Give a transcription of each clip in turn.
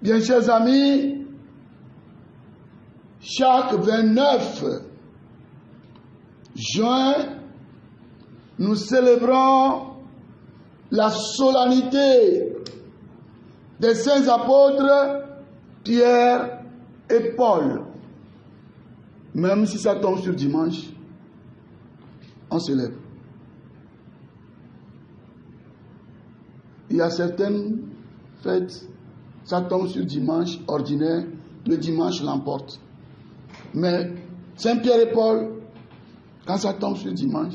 Bien, chers amis, chaque 29 juin, nous célébrons la solennité des saints apôtres Pierre et Paul. Même si ça tombe sur dimanche, on célèbre. Il y a certaines fêtes, ça tombe sur dimanche ordinaire, le dimanche l'emporte. Mais Saint Pierre et Paul, quand ça tombe sur dimanche,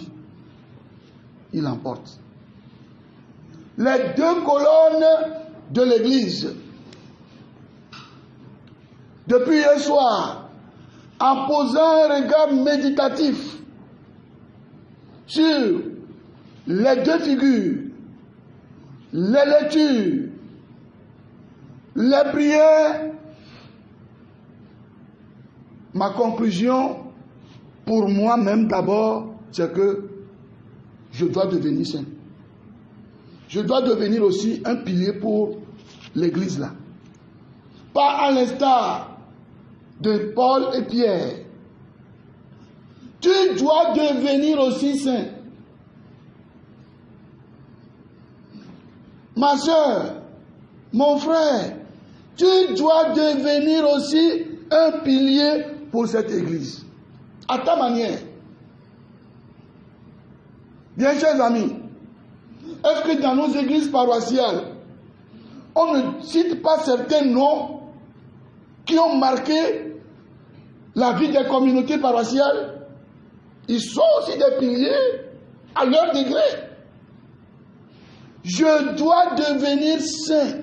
il l'emporte. Les deux colonnes de l'Église, depuis hier soir, en posant un regard méditatif sur les deux figures, les lectures, les prières, ma conclusion, pour moi-même d'abord, c'est que je dois devenir saint. Je dois devenir aussi un pilier pour l'Église là. Pas à l'instar de Paul et Pierre. Tu dois devenir aussi saint. Ma soeur, mon frère, tu dois devenir aussi un pilier pour cette Église. À ta manière. Bien, chers amis, est-ce que dans nos églises paroissiales, on ne cite pas certains noms qui ont marqué la vie des communautés paroissiales? Ils sont aussi des piliers à leur degré. Je dois devenir saint.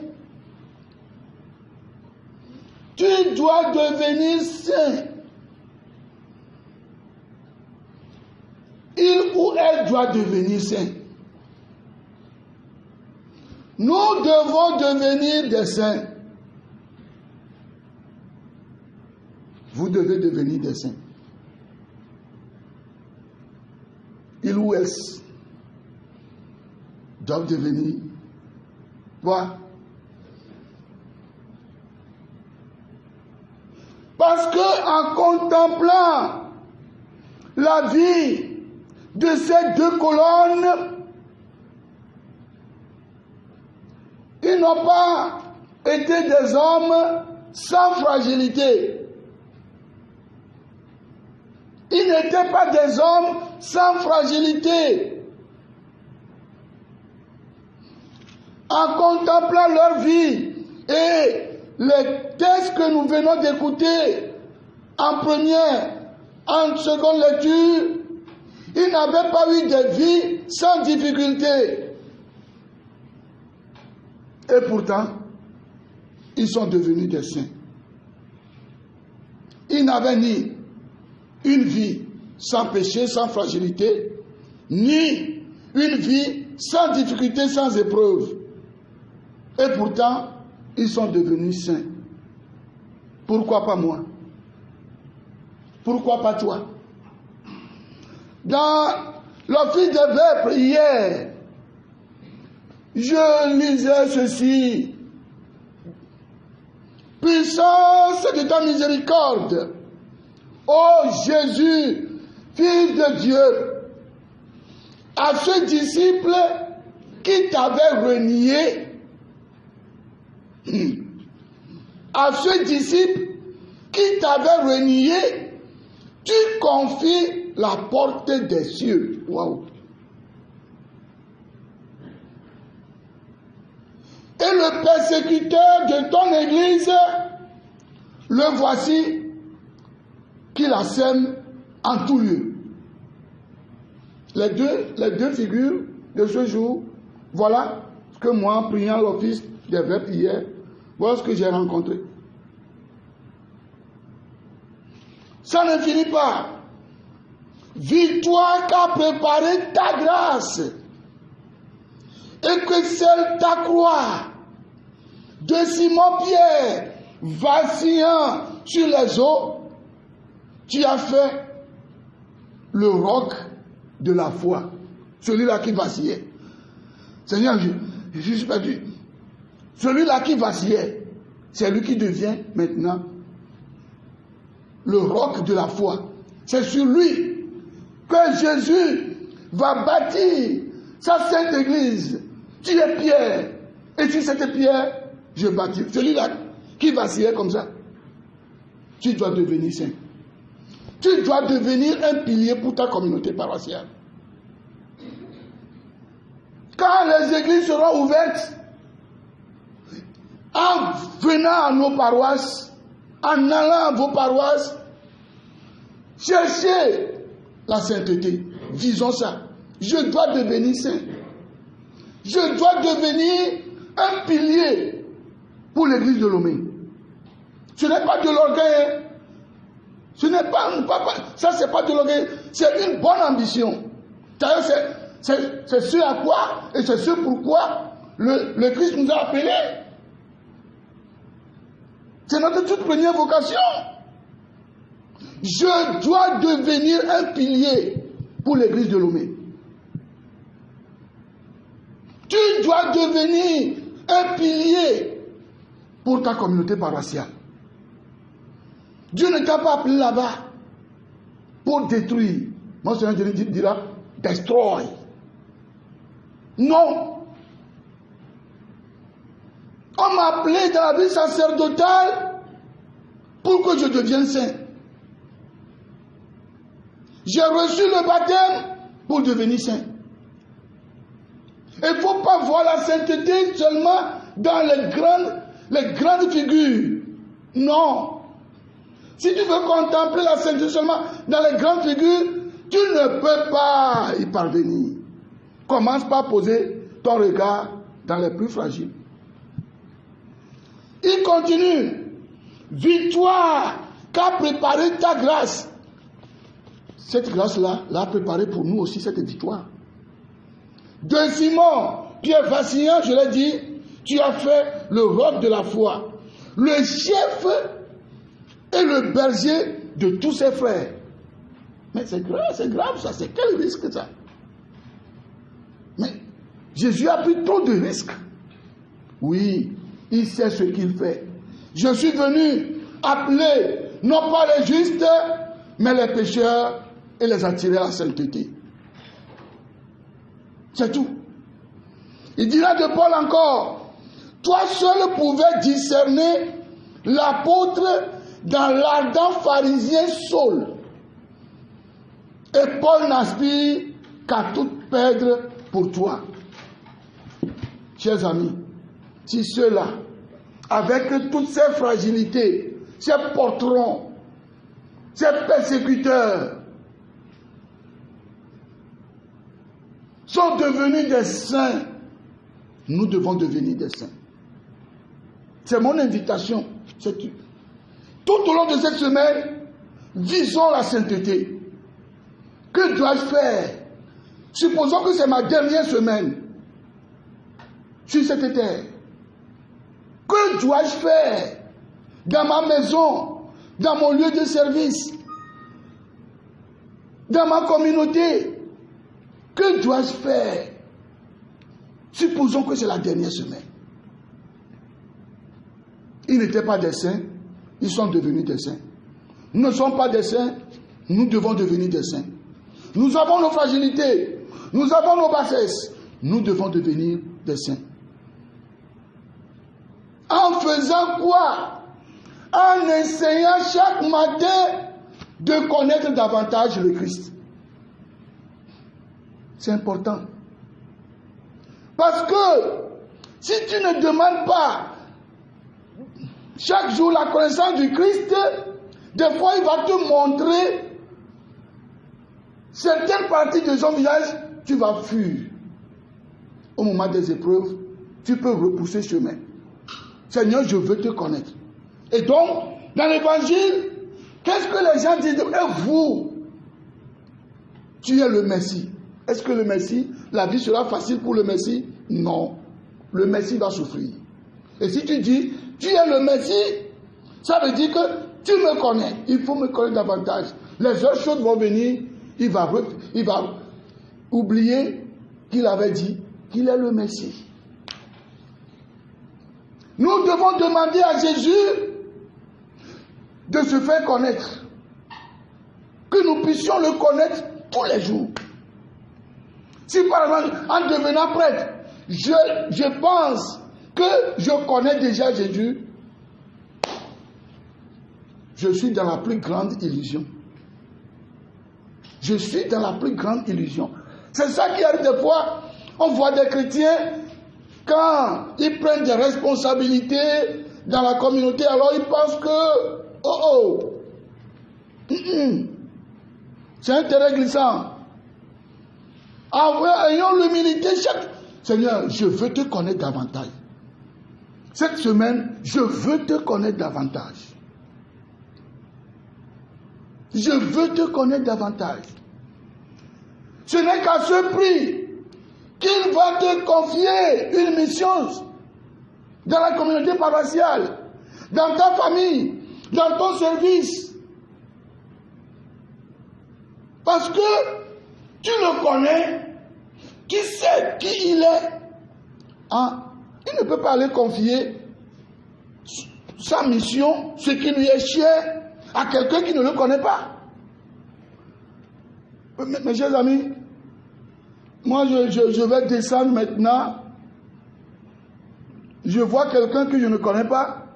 Tu dois devenir saint. Il ou elle doit devenir saint. Nous devons devenir des saints. Vous devez devenir des saints. Il ou elle doivent devenir quoi? Parce que en contemplant la vie de ces deux colonnes, ils n'ont pas été des hommes sans fragilité. Ils n'étaient pas des hommes sans fragilité. En contemplant leur vie et les textes que nous venons d'écouter en première, en seconde lecture, ils n'avaient pas eu de vie sans difficulté. Et pourtant, ils sont devenus des saints. Ils n'avaient ni une vie sans péché, sans fragilité, ni une vie sans difficulté, sans épreuve. Et pourtant, ils sont devenus saints. Pourquoi pas moi? Pourquoi pas toi? Dans l'office des vêpres hier, je lisais ceci. Puissance de ta miséricorde, ô Jésus, Fils de Dieu, à ce disciple qui t'avait renié, à ce disciple qui t'avait renié, tu confies la porte des cieux. Waouh! Et le persécuteur de ton église, le voici qui la sème en tout lieu. Les deux figures de ce jour, voilà ce que moi, en priant l'office des vêpres hier, voilà ce que j'ai rencontré. Ça ne finit pas. Victoire qu'a préparé ta grâce, et que celle ta croix de Simon-Pierre vacillant sur les eaux, tu as fait le roc de la foi, celui-là qui vacillait. Seigneur, je suis perdu. Celui-là qui vacillait, c'est lui qui devient maintenant le roc de la foi. C'est sur lui que Jésus va bâtir sa sainte église. Tu es Pierre. Et sur cette pierre, je bâtis. Celui-là qui vacillait comme ça, tu dois devenir saint. Tu dois devenir un pilier pour ta communauté paroissiale. Quand les églises seront ouvertes, en venant à nos paroisses, en allant à vos paroisses, cherchez la sainteté. Disons ça. Je dois devenir saint. Je dois devenir un pilier pour l'église de Lomé. Ce n'est pas de l'orgueil. Ce n'est pas, ça c'est pas de l'orgueil. C'est une bonne ambition. D'ailleurs, c'est ce à quoi et c'est ce pourquoi le Christ nous a appelés. C'est notre toute première vocation. Je dois devenir un pilier pour l'église de Lomé. Tu dois devenir un pilier pour ta communauté paroissiale. Dieu ne t'a pas appelé là-bas pour détruire. Mon Seigneur dira, destroy. Non. On m'a appelé dans la vie sacerdotale pour que je devienne saint. J'ai reçu le baptême pour devenir saint. Il ne faut pas voir la sainteté seulement dans les grandes figures. Non. Si tu veux contempler la sainteté seulement dans les grandes figures, tu ne peux pas y parvenir. Commence par poser ton regard dans les plus fragiles. Il continue. Victoire qu'a préparé ta grâce. Cette grâce-là l'a préparée pour nous aussi, cette victoire. De Simon, Pierre vacillant, je l'ai dit, tu as fait le roc de la foi, le chef et le berger de tous ses frères. Mais c'est grave ça, c'est quel risque ça? Mais Jésus a pris trop de risques. Oui, il sait ce qu'il fait. Je suis venu appeler non pas les justes, mais les pécheurs et les attirer à la sainteté. C'est tout. Il dira de Paul encore, toi seul pouvais discerner l'apôtre dans l'ardent pharisien Saul. Et Paul n'aspire qu'à tout perdre pour toi. Chers amis, si ceux-là, avec toutes ces fragilités, ces porterons, ces persécuteurs, sont devenus des saints, nous devons devenir des saints. C'est mon invitation. Tout au long de cette semaine, visons la sainteté. Que dois-je faire? Supposons que c'est ma dernière semaine sur cette terre. Que dois-je faire dans ma maison, dans mon lieu de service, dans ma communauté? Que dois-je faire? Supposons que c'est la dernière semaine. Ils n'étaient pas des saints, ils sont devenus des saints. Nous ne sommes pas des saints, nous devons devenir des saints. Nous avons nos fragilités, nous avons nos bassesses, nous devons devenir des saints. En faisant quoi? En essayant chaque matin de connaître davantage le Christ. C'est important. Parce que si tu ne demandes pas chaque jour la connaissance du Christ, des fois il va te montrer certaines parties de son visage, tu vas fuir. Au moment des épreuves, tu peux repousser chemin. Seigneur, je veux te connaître. Et donc, dans l'évangile, qu'est-ce que les gens disent? Et vous, tu es le Messie. Est-ce que le Messie, la vie sera facile pour le Messie? Non. Le Messie va souffrir. Et si tu dis, tu es le Messie, ça veut dire que tu me connais. Il faut me connaître davantage. Les autres choses vont venir. Il va oublier qu'il avait dit qu'il est le Messie. Nous devons demander à Jésus de se faire connaître. Que nous puissions le connaître tous les jours. Si par exemple, en devenant prêtre, je pense que je connais déjà Jésus, je suis dans la plus grande illusion. Je suis dans la plus grande illusion. C'est ça qui arrive des fois. On voit des chrétiens, quand ils prennent des responsabilités dans la communauté, alors ils pensent que, c'est un terrain glissant. Ayons l'humilité. Seigneur, je veux te connaître davantage. Cette semaine, je veux te connaître davantage. Je veux te connaître davantage. Ce n'est qu'à ce prix qu'il va te confier une mission dans la communauté paroissiale, dans ta famille, dans ton service. Parce que tu le connais, qui sait qui il est. Il ne peut pas aller confier sa mission, ce qui lui est cher, à quelqu'un qui ne le connaît pas. Mes chers amis, moi je vais descendre maintenant. Je vois quelqu'un que je ne connais pas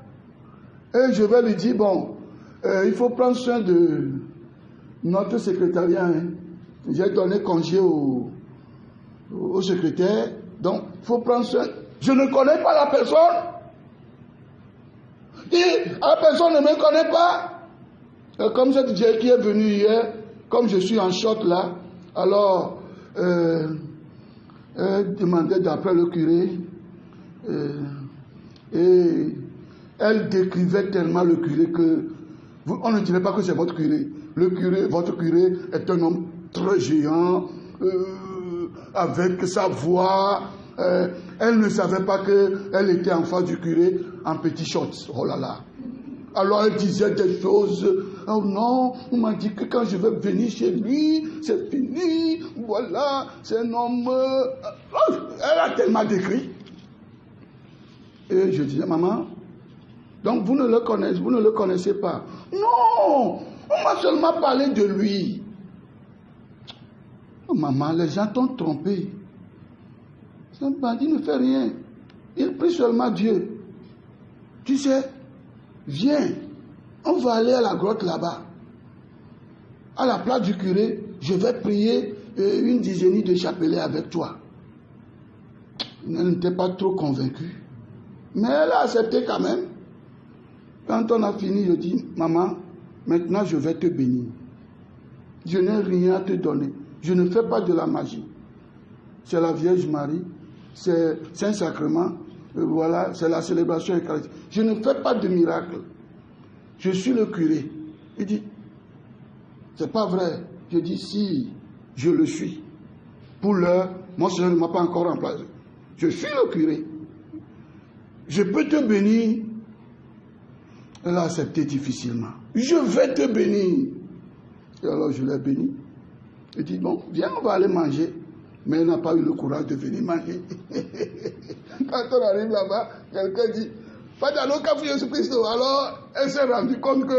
et je vais lui dire, bon, il faut prendre soin de notre secrétariat. Hein. J'ai donné congé au secrétaire, donc il faut prendre soin. Je ne connais pas la personne. Et la personne ne me connaît pas. Comme cette vieille qui est venue hier, comme je suis en short là, alors elle demandait d'après le curé et elle décrivait tellement le curé que on ne dirait pas que c'est votre curé. Votre curé est un homme très géant, avec sa voix. Elle ne savait pas qu'elle était en face du curé en petit short. Oh là là. Alors elle disait des choses. Oh non, on m'a dit que quand je vais venir chez lui, c'est fini. Voilà, c'est un homme. Elle a tellement décrit. Et je disais, maman, donc vous ne le connaissez pas. Non, on m'a seulement parlé de lui. Oh, maman, les gens t'ont trompé. Ce bandit ne fait rien. Il prie seulement Dieu. Tu sais, viens, on va aller à la grotte là-bas. À la place du curé, je vais prier une dizaine de chapelets avec toi. Elle n'était pas trop convaincue. Mais elle a accepté quand même. Quand on a fini, je dis, maman, maintenant je vais te bénir. Je n'ai rien à te donner. Je ne fais pas de la magie. C'est la Vierge Marie, c'est Saint-Sacrement, voilà, c'est la célébration eucharistique. Je ne fais pas de miracle. Je suis le curé. Il dit, c'est pas vrai. Je dis, si, je le suis. Pour l'heure, mon Seigneur ne m'a pas encore remplacé. Je suis le curé. Je peux te bénir. Elle a accepté difficilement. Je vais te bénir. Et alors je l'ai béni. Il dit, bon, viens, on va aller manger. Mais elle n'a pas eu le courage de venir manger. Quand on arrive là-bas, quelqu'un dit, pas dans le cas de Jésus-Christ. Alors, elle s'est rendue compte que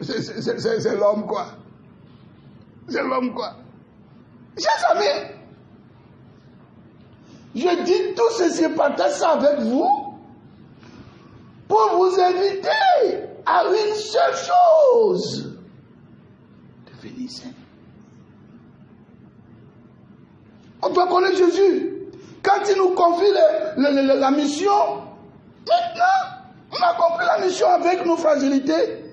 c'est l'homme, quoi. C'est l'homme, quoi. Chers amis, je dis tout ceci, partage ça avec vous, pour vous inviter à une seule chose. Devenir saint. On doit connaître Jésus. Quand il nous confie la mission, maintenant, on a compris la mission avec nos fragilités.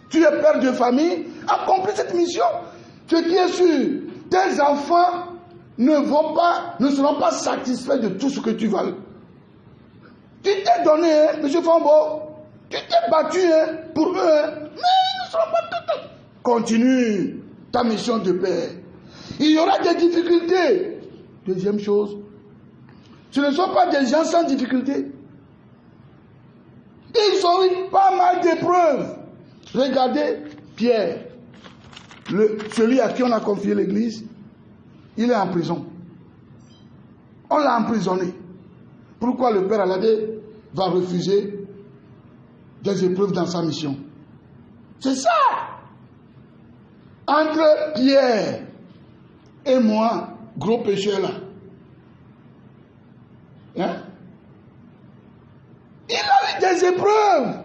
Tu es père de famille, accomplis cette mission. Ce qui est sûr, tes enfants ne seront pas satisfaits de tout ce que tu vas. Tu t'es donné, hein, M. Fambo. Tu t'es battu pour eux, mais ils ne seront pas tout. Continue ta mission de père. Il y aura des difficultés. Deuxième chose, ce ne sont pas des gens sans difficulté. Ils ont eu pas mal d'épreuves. Regardez Pierre, celui à qui on a confié l'église, il est en prison. On l'a emprisonné. Pourquoi le père a dit, va refuser des épreuves dans sa mission. C'est ça. Entre Pierre et moi, gros pécheur là, hein? Il a eu des épreuves.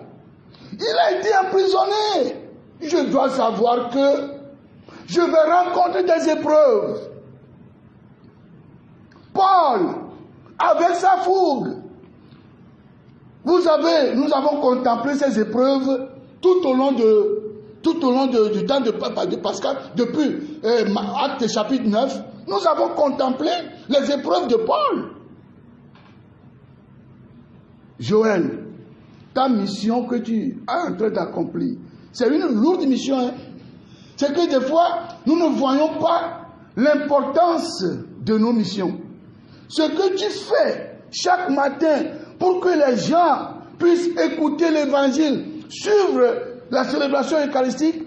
Il a été emprisonné. Je dois savoir que je vais rencontrer des épreuves. Paul, avec sa fougue, nous avons contemplé ces épreuves tout au long du temps de Pascal, depuis Actes chapitre 9, nous avons contemplé les épreuves de Paul. Joël, ta mission que tu es en train d'accomplir, c'est une lourde mission. Hein? C'est que des fois, nous ne voyons pas l'importance de nos missions. Ce que tu fais chaque matin pour que les gens puissent écouter l'évangile, suivre la célébration eucharistique,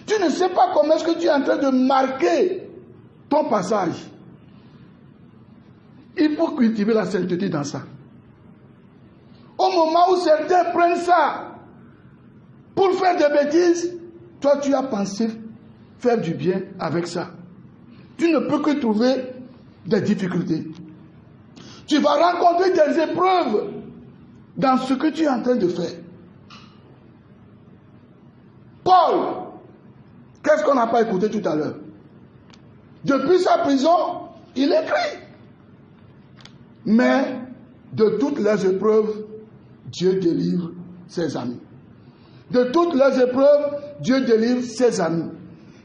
tu ne sais pas comment est-ce que tu es en train de marquer ton passage. Il faut cultiver la sainteté dans ça. Au moment où certains prennent ça pour faire des bêtises, toi tu as pensé faire du bien avec ça. Tu ne peux que trouver des difficultés. Tu vas rencontrer des épreuves dans ce que tu es en train de faire. Paul, qu'est-ce qu'on n'a pas écouté tout à l'heure? Depuis sa prison, il écrit. Mais de toutes les épreuves, Dieu délivre ses amis. De toutes les épreuves, Dieu délivre ses amis.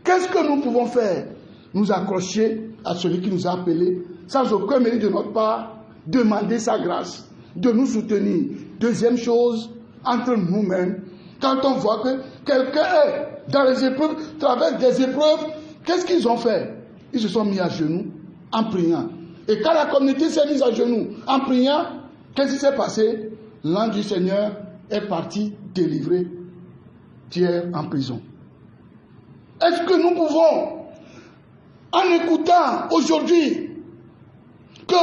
Qu'est-ce que nous pouvons faire? Nous accrocher à celui qui nous a appelés, sans aucun mérite de notre part, demander sa grâce, de nous soutenir. Deuxième chose, entre nous-mêmes, quand on voit que quelqu'un est dans les épreuves, traverse des épreuves, qu'est-ce qu'ils ont fait? Ils se sont mis à genoux en priant. Et quand la communauté s'est mise à genoux en priant, qu'est-ce qui s'est passé? L'ange du Seigneur est parti délivrer Pierre en prison. Est-ce que nous pouvons, en écoutant aujourd'hui que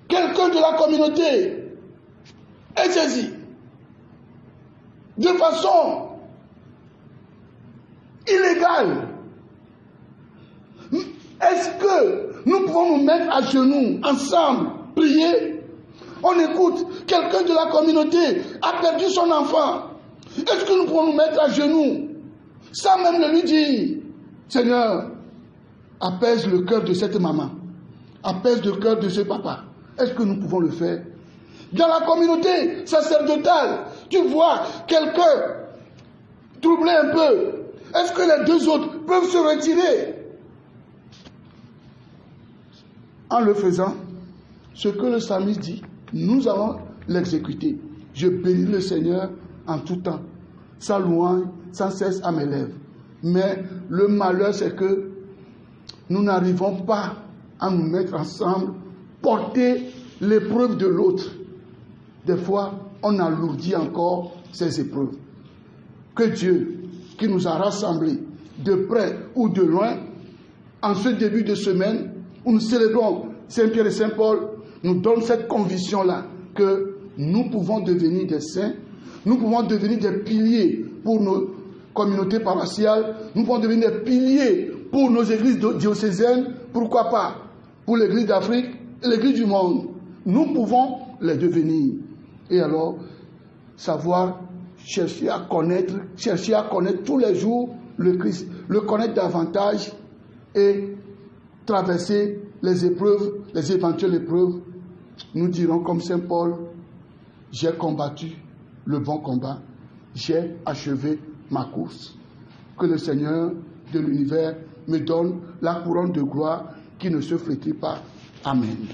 quelqu'un de la communauté est saisi de façon illégale, est-ce que nous pouvons nous mettre à genoux ensemble, prier? On écoute, quelqu'un de la communauté a perdu son enfant. Est-ce que nous pouvons nous mettre à genoux sans même le lui dire? Seigneur, apaise le cœur de cette maman, apaise le cœur de ce papa. Est-ce que nous pouvons le faire? Dans la communauté sacerdotale, tu vois quelqu'un troublé un peu. Est-ce que les deux autres peuvent se retirer? En le faisant, ce que le psalmiste dit, nous allons l'exécuter. Je bénis le Seigneur en tout temps. Sa louange sans cesse à mes lèvres. Mais le malheur, c'est que nous n'arrivons pas à nous mettre ensemble, porter l'épreuve de l'autre. Des fois, on alourdit encore ces épreuves. Que Dieu, qui nous a rassemblés de près ou de loin, en ce début de semaine, où nous célébrons Saint-Pierre et Saint-Paul, nous donne cette conviction-là que nous pouvons devenir des saints, nous pouvons devenir des piliers pour nos communautés paroissiales, nous pouvons devenir des piliers pour nos églises diocésaines, pourquoi pas pour l'église d'Afrique et l'église du monde. Nous pouvons les devenir. Et alors, savoir chercher à connaître tous les jours le Christ, le connaître davantage et traverser les épreuves, les éventuelles épreuves. Nous dirons comme Saint Paul, j'ai combattu le bon combat, j'ai achevé ma course. Que le Seigneur de l'univers me donne la couronne de gloire qui ne se flétrit pas. Amen.